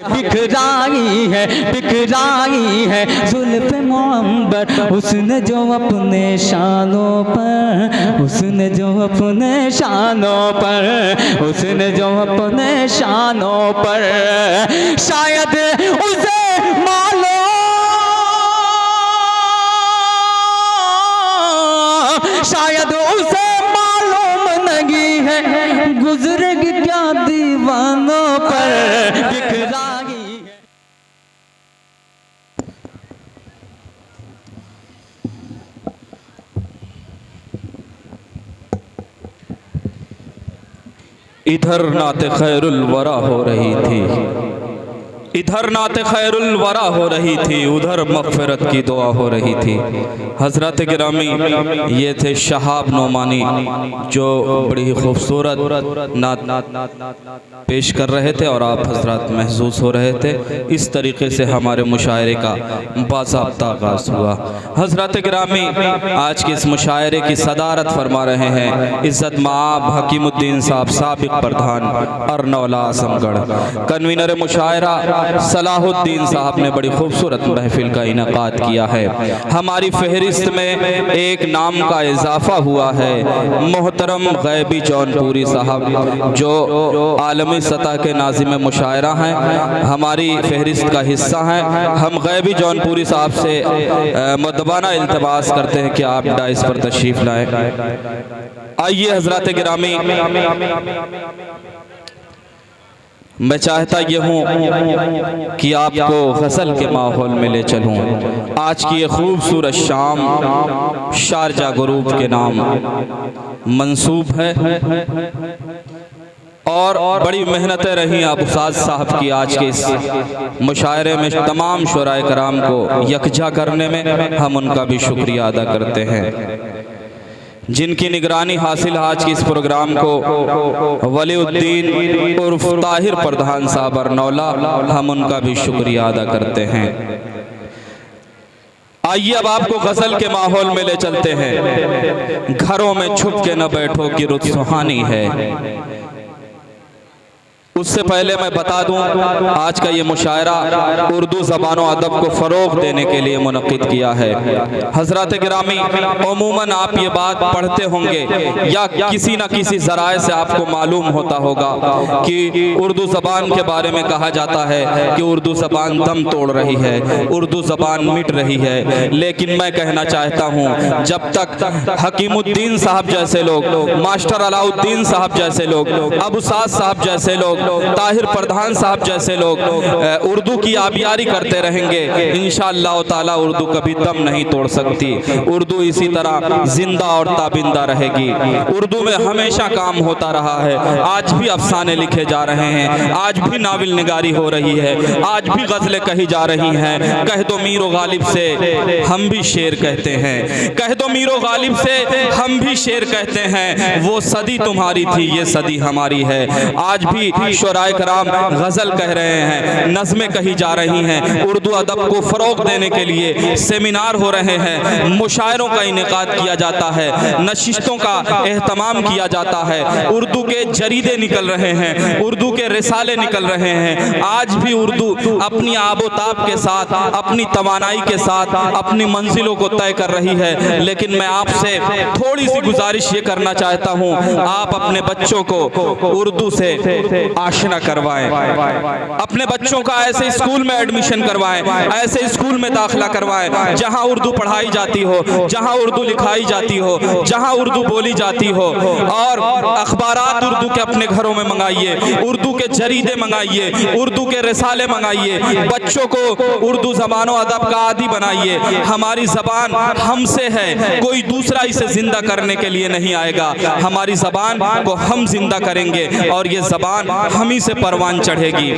बिखराई है जुल्फ़े मुअम्बर उसने जो अपने शानों पर, उसने जो अपने शानों पर, उसने जो अपने शानों पर, शायद उसे मालूम, शायद उसे मालूम नहीं है गुजरेगी क्या दीवानों पर बिखराई। इधर नाते खैरुल वरा हो रही थी, इधर नाते खैरुल वरा हो रही थी, उधर मग़फ़िरत की दुआ हो रही थी। हज़रत गिरामी ये थे शहाब नोमानी जो बड़ी खूबसूरत नात पेश कर रहे थे और आप हज़रत महसूस हो रहे थे। इस तरीक़े से हमारे मुशायरे का बाज़ाब्ता आगाज़ हुआ। हज़रत गिरामी आज के इस मुशायरे की सदारत फरमा रहे हैं इज़्ज़त माब हकीमुद्दीन साहब साबिक़ प्रधान अर्नौला आज़मगढ़। कन्वीनर मुशायरा सलाहुद्दीन साहब ने बड़ी खूबसूरत महफिल का इनेकाद किया है। हमारी फहरिस्त में एक नाम का इजाफा हुआ है, मोहतरम गैबी जौनपुरी साहब जो आलमी सतह के नाज़िम मुशायरा हैं, हमारी फहरिस्त का हिस्सा हैं। हम गैबी जौनपुरी साहब से मुद्दबाना इल्तिमास करते हैं कि आप डाइस पर तशरीफ़ लाएँ। आइए हज़रत गिरामी, मैं चाहता ये हूँ कि आपको गज़ल के माहौल में ले चलूँ। आज की ये खूबसूरत शाम शारजा ग्रुप के नाम मंसूब है और बड़ी मेहनतें रही अबूसाद साहब की आज के इस मुशायरे में तमाम शुराए कराम को यकजा करने में। हम उनका भी शुक्रिया अदा करते हैं जिनकी निगरानी हासिल आज के इस प्रोग्राम को वलीउद्दीन उर्फ ताहिर प्रधान साहब अर्नौला, हम उनका भी शुक्रिया अदा करते हैं। आइए अब आपको गज़ल के माहौल में ले चलते हैं। घरों में छुप के न बैठो कि रुत सुहानी है। उससे पहले मैं बता दूं आज का ये मुशायरा उर्दू ज़बान व अदब को फ़रोग़ देने के लिए मुनक़िद किया है। हज़रत गिरामी, अमूमन आप ये बात पढ़ते होंगे या किसी न किसी ज़राए से आपको मालूम होता होगा कि उर्दू ज़बान के बारे में कहा जाता है कि उर्दू ज़बान दम तोड़ रही है, उर्दू ज़बान मिट रही है। लेकिन मैं कहना चाहता हूँ जब तक हकीमुद्दीन साहब जैसे लोग, मास्टर अलाउद्दीन साहब जैसे लोग, अबूसाद साहब जैसे लोग, ताहिर प्रधान साहब जैसे लोग उर्दू की आबियारी करते रहेंगे, इंशाअल्लाह ताला उर्दू कभी दम नहीं तोड़ सकती। उर्दू इसी तरह जिंदा और ताबिंदा रहेगी। उर्दू में हमेशा काम होता रहा है। आज भी अफसाने लिखे जा रहे हैं, आज भी नावल निगारी हो रही है, आज भी गज़लें कही जा रही हैं। कह दो मीरो गालिब से हम भी शेर कहते हैं, कह दो मीरो गालिब से हम भी शेर कहते हैं। वो सदी तुम्हारी थी, ये सदी हमारी है। आज भी शुराए कराम गज़ल कह रहे हैं, नज़में कही जा रही हैं। उर्दू अदब को फ़रोग़ देने के लिए सेमिनार हो रहे हैं, मुशायरों का इनेकाद किया जाता है, नशिस्तों का एहतमाम किया जाता है, उर्दू के जरीदे निकल रहे हैं, उर्दू के रिसाले निकल रहे हैं। आज भी उर्दू अपनी आबोताब के साथ, अपनी तवानाई के साथ अपनी मंजिलों को तय कर रही है। लेकिन मैं आपसे थोड़ी सी गुजारिश ये करना चाहता हूँ, आप अपने बच्चों को उर्दू से आशना करवाएं, अपने बच्चों का ऐसे स्कूल में एडमिशन करवाएं, ऐसे स्कूल में दाखिला करवाएं जहां उर्दू पढ़ाई जाती हो, जहां उर्दू लिखाई जाती हो, जहां उर्दू बोली जाती हो। और अखबारात उर्दू के अपने घरों में मंगाइए, उर्दू के जरीदे मंगाइए, उर्दू के रिसाले मंगाइए, बच्चों को उर्दू ज़बान व अदब का आदी बनाइए। हमारी ज़बान हमसे है, कोई दूसरा इसे जिंदा करने के लिए नहीं आएगा। हमारी ज़बान को हम जिंदा करेंगे और ये ज़बान हम ही से परवान चढ़ेगी।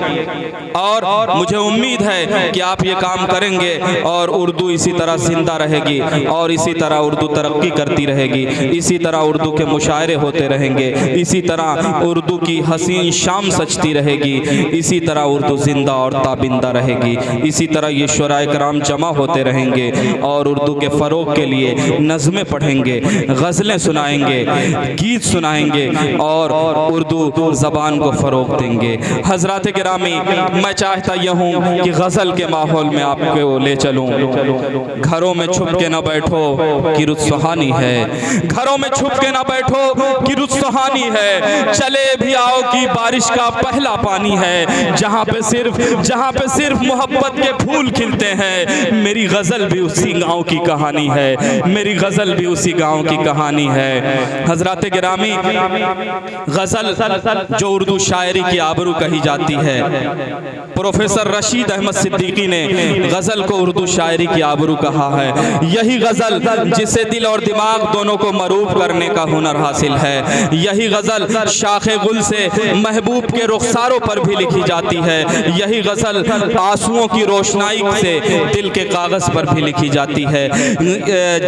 और मुझे उम्मीद है कि आप ये काम करेंगे और उर्दू इसी तरह जिंदा रहेगी और इसी तरह उर्दू तरक्की करती रहेगी, इसी तरह उर्दू के मुशायरे होते रहेंगे, इसी तरह उर्दू की हसीन शाम सजती रहेगी, इसी तरह उर्दू जिंदा और ताबिंदा रहेगी। इसी तरह ये शुराए कराम जमा होते रहेंगे और उर्दू के फ़रोग़ के लिए नज़में पढ़ेंगे, गज़लें सुनाएंगे, गीत सुनाएंगे और उर्दू ज़बान को फ़रोग़ फ़रोग़ देंगे। हज़रात गिरामी, मैं चाहता यह हूँ कि गज़ल के माहौल में आपको ले चलूँ। घरों में छुप के ना बैठो कि रुत सुहानी है, घरों में छुप के ना बैठो कि रुत सुहानी है, चले भी आओ कि बारिश का पहला पानी है, जहाँ पे सिर्फ मोहब्बत के फूल खिलते हैं। मेरी गज़ल भी उसी गाँव की कहानी है, मेरी गज़ल भी उसी गाँव की कहानी है। हज़रात गिरामी, गज़ल जो उर्दू शायरी की आबरू कही जाती है, प्रोफेसर रशीद अहमद सिद्दीकी ने गज़ल को उर्दू शायरी की आबरू कहा है। यही गज़ल जिसे दिल और दिमाग दोनों को मरूब करने का हुनर हासिल है, यही गज़ल शाखे गुल से महबूब के रुखसारों पर भी लिखी जाती है, यही गज़ल आंसुओं की रोशनाई से दिल के कागज़ पर भी लिखी जाती है।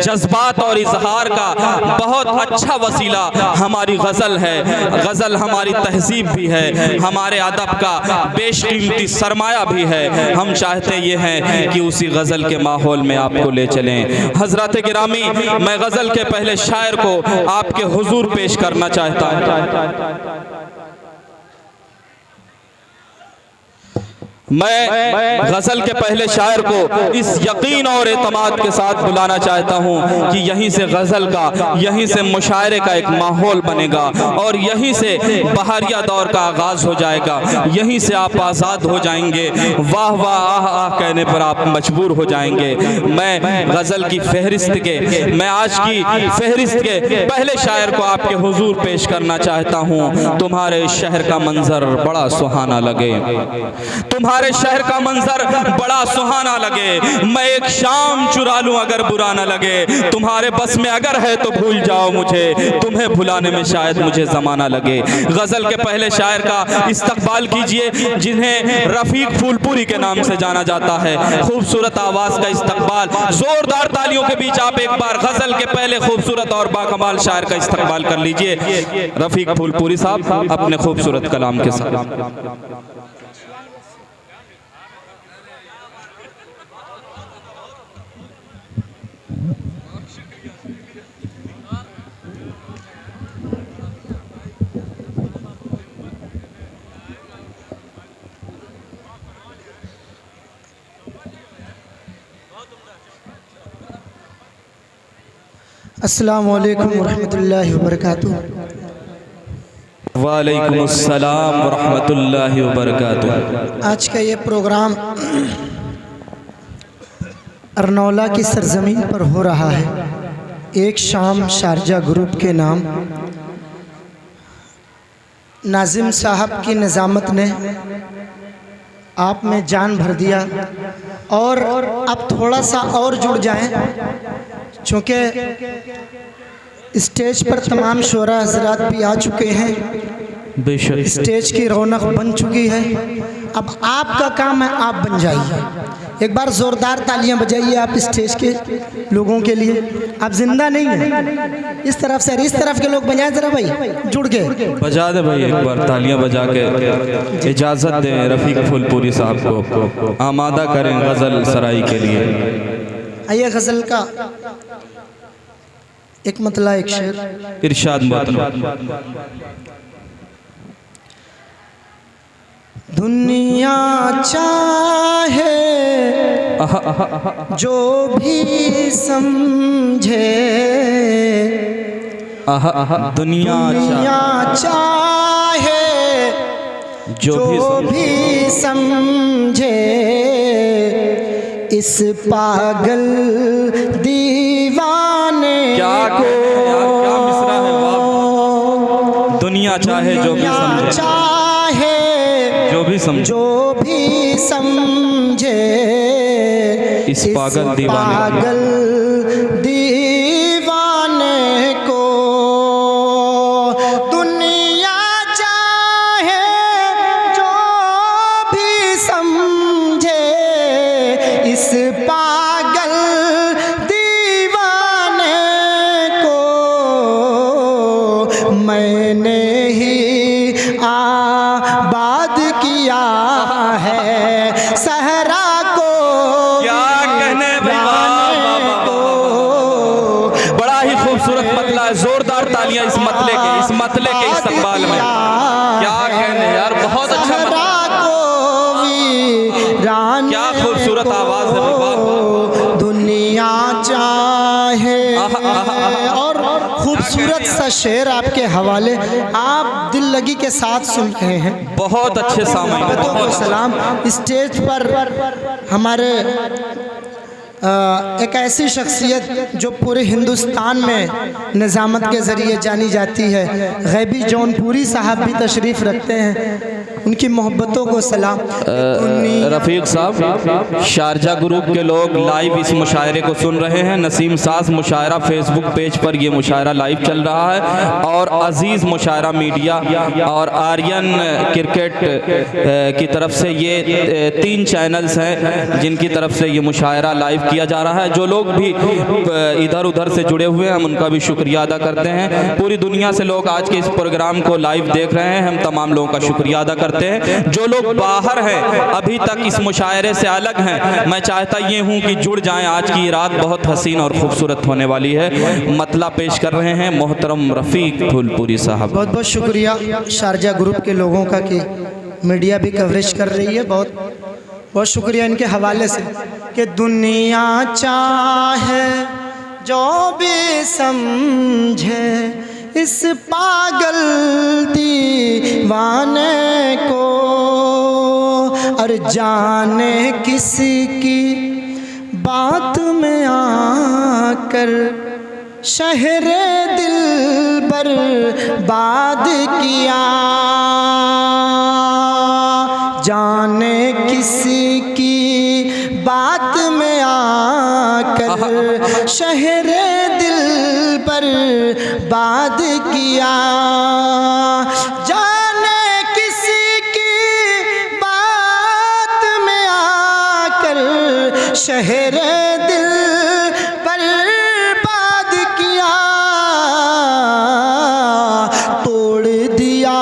जज्बात और इजहार का बहुत अच्छा वसीला हमारी गज़ल है। गज़ल हमारी तहज़ीब भी है, हमारे अदब का बेशकीमती सरमाया भी है। हम चाहते ये हैं कि उसी गज़ल के माहौल में आपको ले चलें। हज़रात गिरामी, मैं गज़ल के पहले शायर को आपके हुजूर पेश करना चाहता हूँ। मैं गज़ल के पहले शायर को इस यकीन और एतमाद के साथ बुलाना चाहता हूँ कि यहीं से गज़ल का, यहीं से मुशायरे का एक माहौल बनेगा और यहीं से बहारिया दौर का आगाज़ हो जाएगा, यहीं से आप आज़ाद हो जाएंगे। वाह वाह आह आह कहने पर आप मजबूर हो जाएंगे। मैं गज़ल की फहरिस्त के, मैं आज की फहरिस्त के पहले शायर को आपके हुजूर पेश करना चाहता हूँ। तुम्हारे शहर का मंजर बड़ा सुहाना लगे, तुम्हारे शहर का मंजर बड़ा सुहाना लगे, मैं एक शाम चुरा लूं अगर बुरा ना लगे, तुम्हारे बस में अगर है तो भूल जाओ मुझे, तुम्हें भुलाने में शायद मुझे ज़माना लगे। गज़ल के पहले शायर का इस्तकबाल कीजिए, जिन्हें रफ़ीक फूलपुरी के नाम से जाना जाता है। खूबसूरत आवाज़ का इस्तकबाल, ज़ोरदार तालियों के बीच आप एक बार गज़ल के पहले खूबसूरत और बाकमाल शायर का इस्तकबाल कर लीजिए। रफ़ीक फूलपुरी साहब अपने खूबसूरत कलाम के साथ। अस्सलामु अलैकुम वरहमतुल्लाहि वबरकातुहू। वालेकुम अस्सलाम वरहमतुल्लाहि वबरकातुहू। आज का ये प्रोग्राम अरनौला की सरजमीन पर हो रहा है। एक शाम शारजा ग्रुप के नाम नाजिम साहब की निज़ामत ने आप में जान भर दिया और अब थोड़ा सा और जुड़ जाएं, चूँकि स्टेज पर तमाम शोरा हज़रात भी आ चुके हैं, बेशक स्टेज की रौनक बन चुकी है। अब आपका काम है आप बन जाइए। एक बार ज़ोरदार तालियां बजाइए आप स्टेज के लोगों के लिए। आप जिंदा नहीं हैं, इस तरफ से इस तरफ के लोग बजाएं ज़रा भाई, जुड़ के बजा दे भाई, एक बार तालियां बजा के इजाज़त दें रफ़ीक फूलपुरी साहब को, आमादा करें गज़ल सराई के लिए। आइए गज़ल का एक मतला, एक शेर इरशाद मोहतरम। दुनिया चाहे जो भी समझे, दुनिया चाहे जो भी समझे, इस पागल दीवाने को क्या मिसरा है, वाह। दुनिया चाहे जो भी समझे, जो भी समझे, इस पागल दीवाने को। दुनिया चाहे जो भी समझे, इस पागल दीवाने को मैंने ही आबाद किया है सहरा को। क्या कहने को जाने क्या खूबसूरत आवाज़ है, वाह। दुनिया चाहे। और खूबसूरत सा शेर आपके हवाले, आप दिल लगी के साथ सुन रहे हैं। बहुत अच्छे सामने, बहुत सलाम। स्टेज पर हमारे एक ऐसी शख्सियत जो पूरे हिंदुस्तान में निज़ामत के ज़रिए जानी जाती है, गैबी जौनपुरी साहब भी तशरीफ़ रखते हैं, उनकी मोहब्बतों को सलाम। रफ़ीक साहब, शारजा ग्रुप के लोग लाइव इस मुशायरे को सुन रहे हैं। नसीम साज मुशायरा फेसबुक पेज पर ये मुशायरा लाइव चल रहा है, और अजीज़ मुशायरा मीडिया और आर्यन क्रिकेट की तरफ से ये 3 चैनल्स हैं जिनकी तरफ से ये मुशायरा लाइव किया जा रहा है। जो लोग भी इधर उधर से जुड़े हुए हैं, हम उनका भी शुक्रिया अदा करते हैं। पूरी दुनिया से लोग आज के इस प्रोग्राम को लाइव देख रहे हैं, हम तमाम लोगों का शुक्रिया अदा करते हैं। जो लोग बाहर हैं, अभी तक इस मुशायरे से अलग हैं, मैं चाहता ये हूँ कि जुड़ जाएं। आज की रात बहुत हसीन और खूबसूरत होने वाली है। मतला पेश कर रहे हैं मोहतरम रफ़ीक फूलपुरी साहब। बहुत बहुत शुक्रिया शारजा ग्रुप के लोगों का कि मीडिया भी कवरेज कर रही है। बहुत बहुत शुक्रिया इनके हवाले से कि दुनिया चाहे जो भी समझे इस पागल दीवाने को, और जाने किसी की बात में आकर शहरे दिल बर्बाद किया, जाने किसी की बात में आकर शहरे दिल बर्बाद किया, जाने किसी की बात में आकर शहरे दिल बर्बाद किया, तोड़ दिया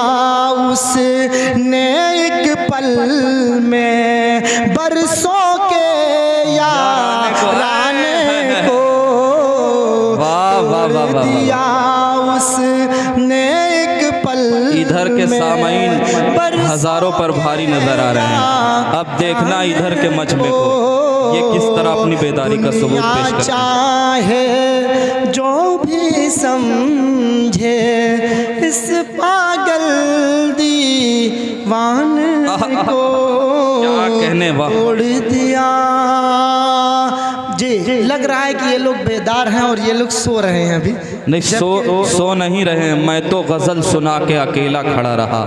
उसने एक पल में बरसों के याराने को, तोड़ दिया उसने एक पल। इधर के सामईन हजारों पर भारी नजर आ रहे हैं। अब देखना इधर के मजमे को, ये किस तरह अपनी बेदारी का सबूत पेश करते हैं। चाहे जो भी समझे इस पागल दीवाने को, क्या कहने, वाह। तोड़ दिया। जी, लग रहा है कि ये लोग बेदार हैं और ये लोग सो रहे हैं अभी। नहीं, सो नहीं रहे। मैं तो गज़ल सुना के अकेला खड़ा रहा,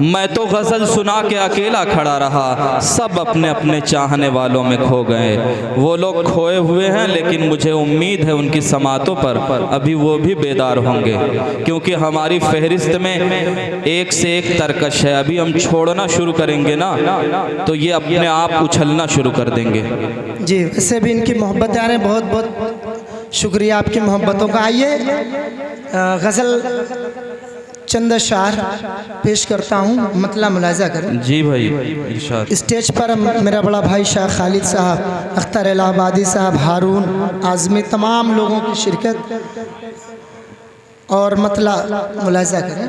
मैं तो गज़ल सुना के अकेला खड़ा रहा, सब अपने अपने चाहने वालों में खो गए। वो लोग खोए हुए हैं, लेकिन मुझे उम्मीद है उनकी समातों पर अभी वो भी बेदार होंगे, क्योंकि हमारी फहरिस्त में एक से एक तरकश है। अभी हम छोड़ना शुरू करेंगे ना, तो ये अपने आप उछलना शुरू कर देंगे। जी, वैसे भी इनकी मोहब्बत आ रहे हैं। बहुत बहुत शुक्रिया आपकी मोहब्बतों का। आइए गज़ल चंद अशार पेश करता हूँ, मतला मुलाजा करें। जी भाई, इरशाद। स्टेज पर मेरा बड़ा भाई शाह खालिद साहब, अख्तर इलाहाबादी साहब, हारून आज़मी, तमाम लोगों की शिरकत और मतला मुलाजा करें।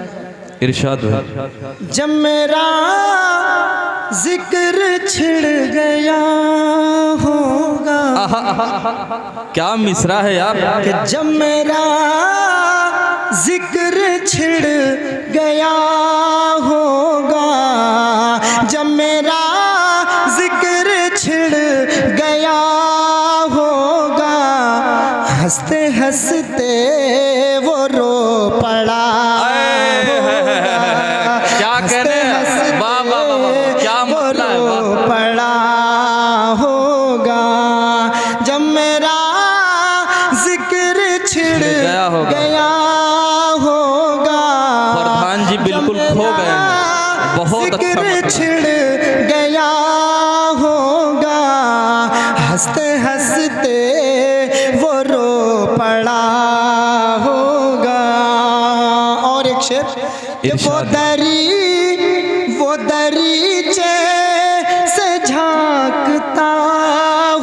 इरशाद भाई। जब मेरा जिक्र छिड़ गया होगा, क्या मिसरा है यार, कि जब मेरा जिक्र छिड़ गया होगा, जब मेरा जिक्र छिड़ गया होगा, हंसते हंसते वो रो पड़ा। क्या कहने, वाह वाह वाह, क्या मतलब है, वाह। पड़ा होगा जब मेरा जिक्र छिड़ गया होगा, प्रधान जी बिल्कुल खो गए हैं। बहुत अच्छा जिक्र मतलब। छिड़ गया होगा, हंसते हंसते वो रो पड़ा होगा। और एक शेर, कि वो दरीचे से झांकता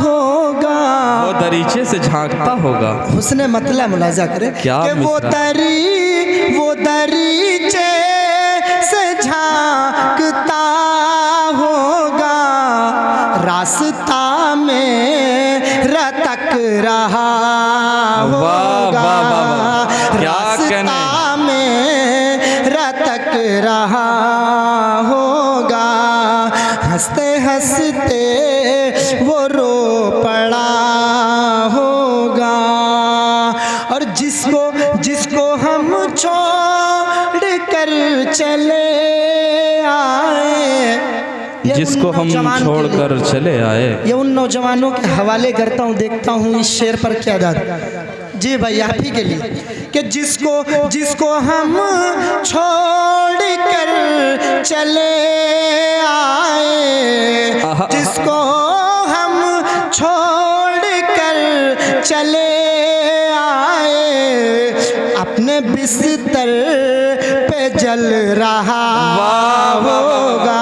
होगा, वो दरीचे से झांकता होगा। उसने मतलब मुलाजा करे क्या कि वो दरीचे से झांकता होगा, रास्ता मेरा तक रहा होगा, क्या रास्ता मेरा तक रहा होगा, हंसते हंसते वो रो पड़ा होगा। और जिसको हम छोड़ कर चले आए, जिसको हम छोड़कर चले आए, ये उन नौजवानों के हवाले करता हूँ, देखता हूँ इस शेर पर क्या दाद। जी भाई आप ही के लिए कि जिसको हम छोड़ कर चले आए, जिसको हम छोड़ कर चले आए, अपने बिस्तर पे जल रहा होगा,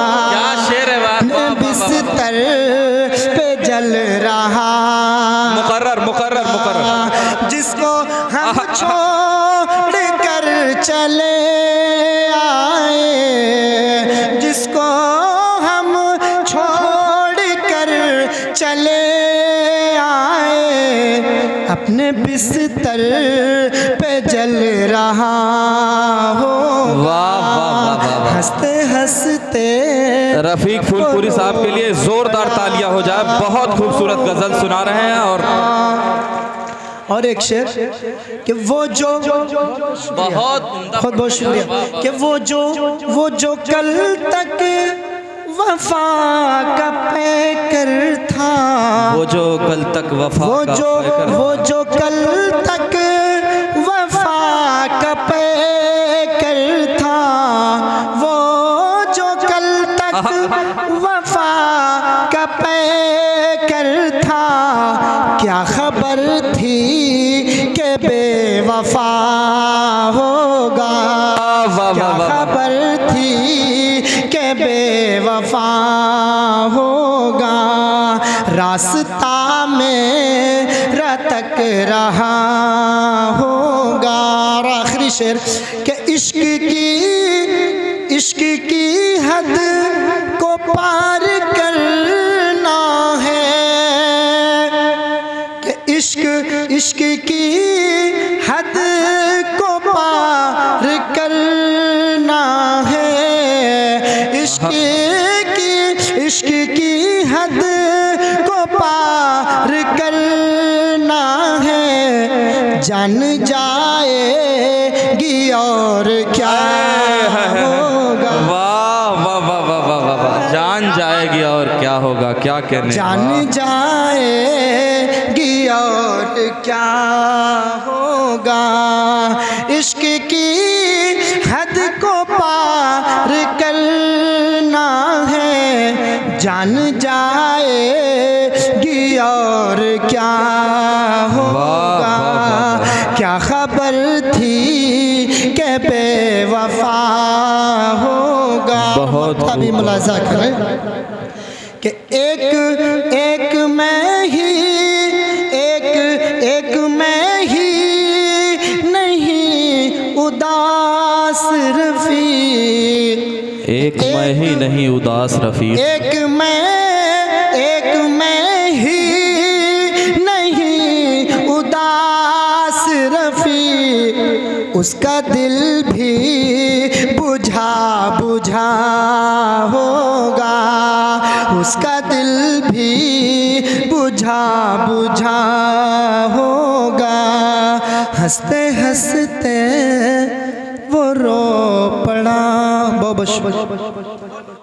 अपने बिस्तर पे जल रहा, मुकर्रर मुकर्रर मुकर्रर, जिसको हम छोड़ कर चले आए, जिसको हम छोड़ कर चले आए, अपने बिस्तर पे जल रहा हो। हंसते हंसते रफीक फूलपुरी साहब के लिए जोरदार तालियां हो जाए, बहुत खूबसूरत गजल सुना रहे हैं। और एक शेर कि वो जो बहुत शुक्रिया कि वो जो कल तक वफा का पैकर था, वो जो कल तक वफा वो जो कल तक वफा का पैकर था, वो जो कल तक वफा का पैकर था, क्या खबर थी कि बेवफा होगा, क्या खबर थी कि बेवफा होगा, रास्ता मेरा तक रहा होगा। और आखिरी शेर कि इश्क की हद को पार करना है, कि इश्क की हद को पार करना है, इश्क की हद को पार करना है, जान जाएगी और क्या होगा। वाह वाह वाह वाह वाह वाह, जान जाएगी और क्या होगा, क्या कहने, जान जाएगी और क्या होगा, इश्क की हद को पार करना है, जान जाएगी और क्या होगा, क्या खबर थी कि बेवफा होगा। बहुत अभी मुलाजा करें कि एक मैं ही नहीं उदास रफी, एक मैं ही नहीं उदास रफी, एक मैं ही नहीं उदास रफी, उसका दिल भी बुझा होगा, उसका दिल भी बुझा होगा, हंसते हंसते वो रो पड़ा। बहुत